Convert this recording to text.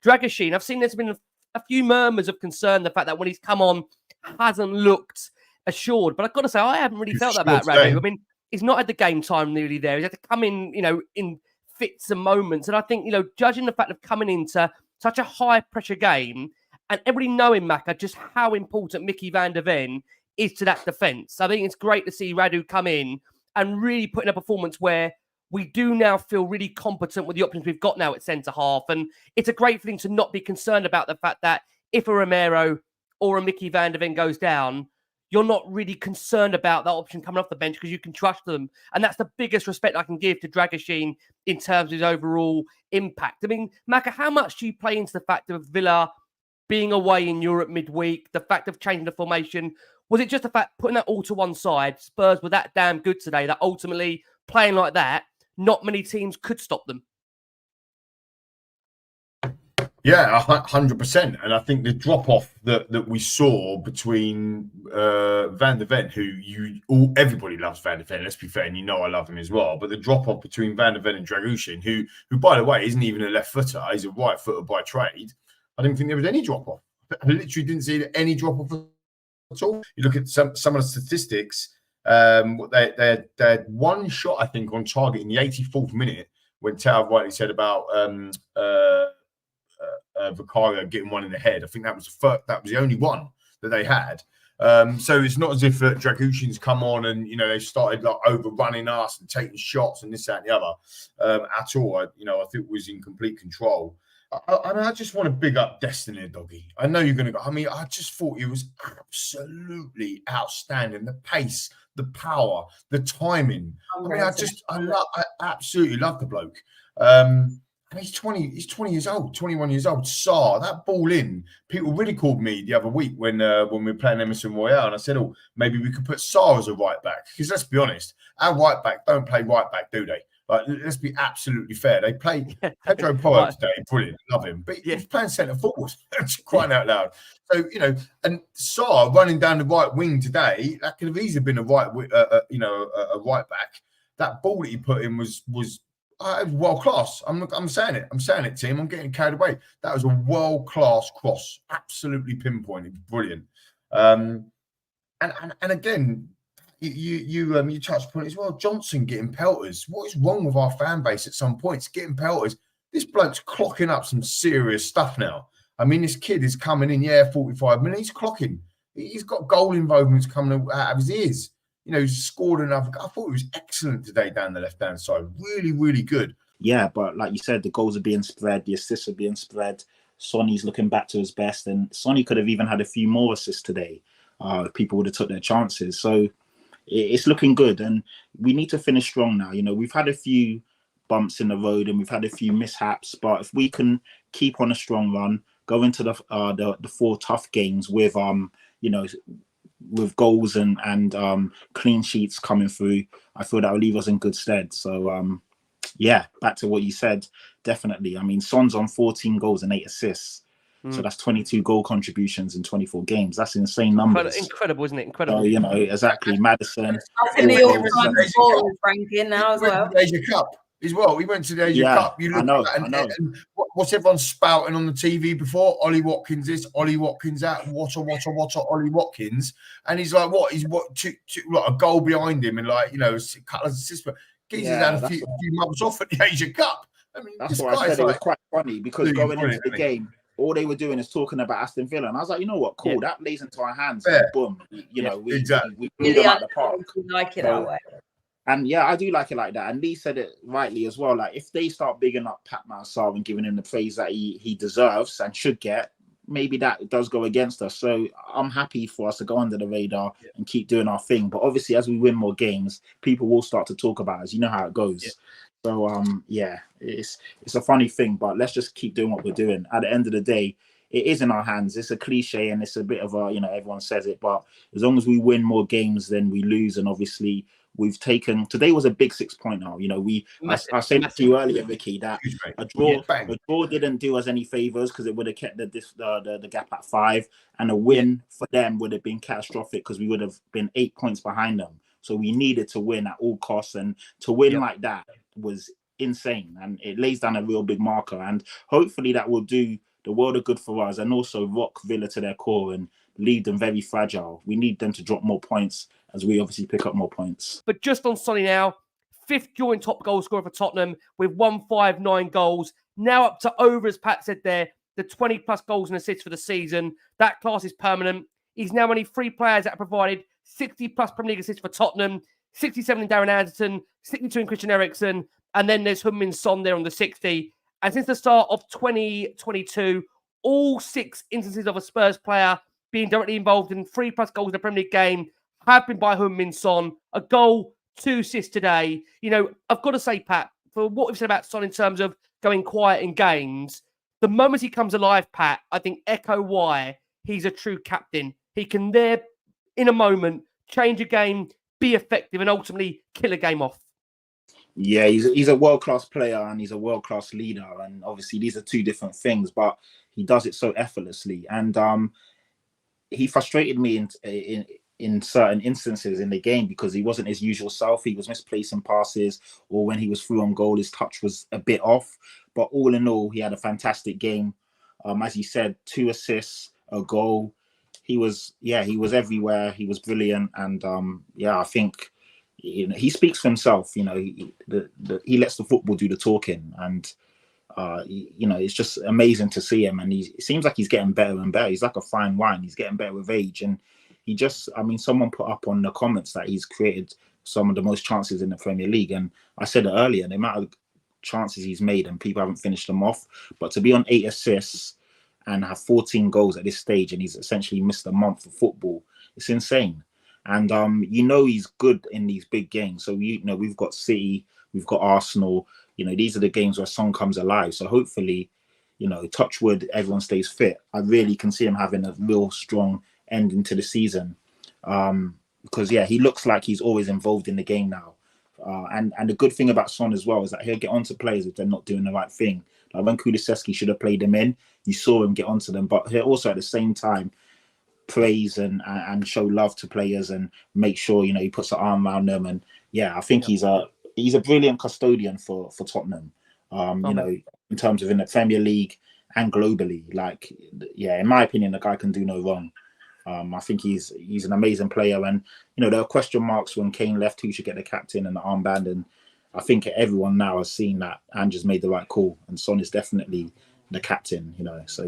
Dragushin, I've seen there's been a few murmurs of concern, the fact that when he's come on, hasn't looked assured. But I've got to say, I haven't really felt that about Radu. I mean, he's not had the game time nearly there. He's had to come in, in fits and moments. And I think, judging the fact of coming into such a high-pressure game and everybody knowing, Macca, just how important Mickey van der Ven is to that defence. I think it's great to see Radu come in and really put in a performance where we do now feel really competent with the options we've got now at centre-half. And it's a great thing to not be concerned about the fact that if a Romero or a Mickey van der Ven goes down, you're not really concerned about that option coming off the bench because you can trust them. And that's the biggest respect I can give to Dragushin in terms of his overall impact. I mean, Macca, how much do you play into the fact of Villa being away in Europe midweek, the fact of changing the formation? Was it just the fact, putting that all to one side, Spurs were that damn good today that ultimately playing like that, not many teams could stop them? Yeah, 100%. And I think the drop-off that we saw between Van der Ven, who everybody loves Van der Ven, let's be fair, and I love him as well, but the drop-off between Van der Ven and Dragushin, who by the way, isn't even a left footer, he's a right footer by trade, I didn't think there was any drop-off. I literally didn't see any drop-off at all. You look at some of the statistics, they had one shot, I think, on target in the 84th minute when Tao rightly said about Vicario getting one in the head. I think that was the only one that they had. So it's not as if Dragushin's come on and they started like overrunning us and taking shots and this, that, and the other at all. I think it was in complete control. I just want to big up Destiny, Doggy. I know you're going to go. I mean, I just thought it was absolutely outstanding. The pace, the power, the timing. I absolutely love the bloke. And he's 20 years old, 21 years old. Sarr, that ball in. People ridiculed me the other week when we were playing Emerson Royale, and I said, maybe we could put Sarr as a right back. Because let's be honest, our right back don't play right back, do they? Like, let's be absolutely fair. They play Pedro Porro today, brilliant, love him. But he's playing centre forward, crying out loud. So, and Sarr running down the right wing today, that could have easily been a right back. That ball that he put in was world class. I'm saying it, team. I'm getting carried away. That was a world class cross, absolutely pinpointed, brilliant. And again, you touched upon it as well. Johnson getting pelters. What is wrong with our fan base at some points? Getting pelters. This bloke's clocking up some serious stuff now. I mean, this kid is coming in, 45 minutes. He's clocking. He's got goal involvements coming out of his ears. He's scored enough. I thought he was excellent today down the left-hand side. Really, really good. Yeah, but like you said, the goals are being spread. The assists are being spread. Sonny's looking back to his best. And Sonny could have even had a few more assists today. If people would have took their chances. So it's looking good. And we need to finish strong now. We've had a few bumps in the road and we've had a few mishaps. But if we can keep on a strong run, go into the 4 tough games with, with goals and clean sheets coming through, I feel that will leave us in good stead. So, back to what you said, definitely. I mean, Son's on 14 goals and 8 assists. So that's 22 goal contributions in 24 games. That's insane numbers. Incredible, isn't it? Incredible. Exactly. Madison. I think the all-time scorers ranking now as well. Asia Cup as well. We went to the Asia Cup. You look at that, and what's everyone spouting on the TV before? Ollie Watkins this, Ollie Watkins that, what Ollie Watkins. And he's like, a goal behind him and a couple of assists. But Geezer's had a few months off at the Asia Cup. I mean, that's why I said it was quite funny because going into the game, all they were doing is talking about Aston Villa. And I was like, you know what? Cool. That lays into our hands. And boom. We blew them out the park. Like it that way. And I do like it like that. And Lee said it rightly as well. Like, if they start bigging up Pat Sarr and giving him the praise that he deserves and should get, maybe that does go against us. So I'm happy for us to go under the radar and keep doing our thing. But obviously, as we win more games, people will start to talk about us. You know how it goes. Yeah. So, it's a funny thing, but let's just keep doing what we're doing. At the end of the day, it is in our hands. It's a cliche and it's a bit of a, everyone says it, but as long as we win more games than we lose, and obviously we've taken, today was a big 6-pointer. I said to you earlier, Vicky, that a draw didn't do us any favors because it would have kept the gap at 5, and a win for them would have been catastrophic because we would have been 8 points behind them. So we needed to win at all costs, and to win like that was insane, and it lays down a real big marker, and hopefully that will do the world of good for us, and also rock Villa to their core and leave them very fragile. We need them to drop more points as we obviously pick up more points. But just on Sonny now, 5th joint top goal scorer for Tottenham with 159 goals. Now up to over, as Pat said there, the 20-plus goals and assists for the season. That class is permanent. He's now only 3 players that have provided 60-plus Premier League assists for Tottenham, 67 in Darren Anderson, 62 in Christian Eriksen, and then there's Heung-min Son there on the 60. And since the start of 2022, all 6 instances of a Spurs player being directly involved in 3-plus goals in a Premier League game have been by Heung-min Son. A goal, 2 assists today. You know, I've got to say, Pat, for what we've said about Son in terms of going quiet in games, the moment he comes alive, Pat, I think echo why he's a true captain. He can there, in a moment, change a game, be effective, and ultimately kill a game off. Yeah, he's a world-class player and he's a world-class leader. And obviously these are 2 different things, but he does it so effortlessly. And he frustrated me in certain instances in the game because he wasn't his usual self. He was misplacing passes, or when he was through on goal, his touch was a bit off. But all in all, he had a fantastic game. As he said, 2 assists, a goal. He was everywhere. He was brilliant. And I think, you know, he speaks for himself. You know, he lets the football do the talking. And, you know, it's just amazing to see him. And it seems like he's getting better and better. He's like a fine wine. He's getting better with age. And someone put up on the comments that he's created some of the most chances in the Premier League. And I said it earlier, the amount of chances he's made and people haven't finished them off. But to be on 8 assists and have 14 goals at this stage, and he's essentially missed a month of football, it's insane. And you know he's good in these big games. So we've got City, we've got Arsenal. You know, these are the games where Son comes alive. So hopefully, you know, touch wood, everyone stays fit. I really can see him having a real strong ending to the season. Because he looks like he's always involved in the game now. And the good thing about Son as well is that he'll get onto players if they're not doing the right thing. Like when Kulusevski should have played him in, you saw him get onto them, but he'll also at the same time praise and show love to players and make sure, you know, he puts an arm around them. And I think he's a brilliant custodian for Tottenham. You know, in terms of in the Premier League and globally, like, in my opinion, the guy can do no wrong. I think he's an amazing player. And, you know, there are question marks when Kane left who should get the captain and the armband. And I think everyone now has seen that and just made the right call. And Son is definitely the captain, you know. So,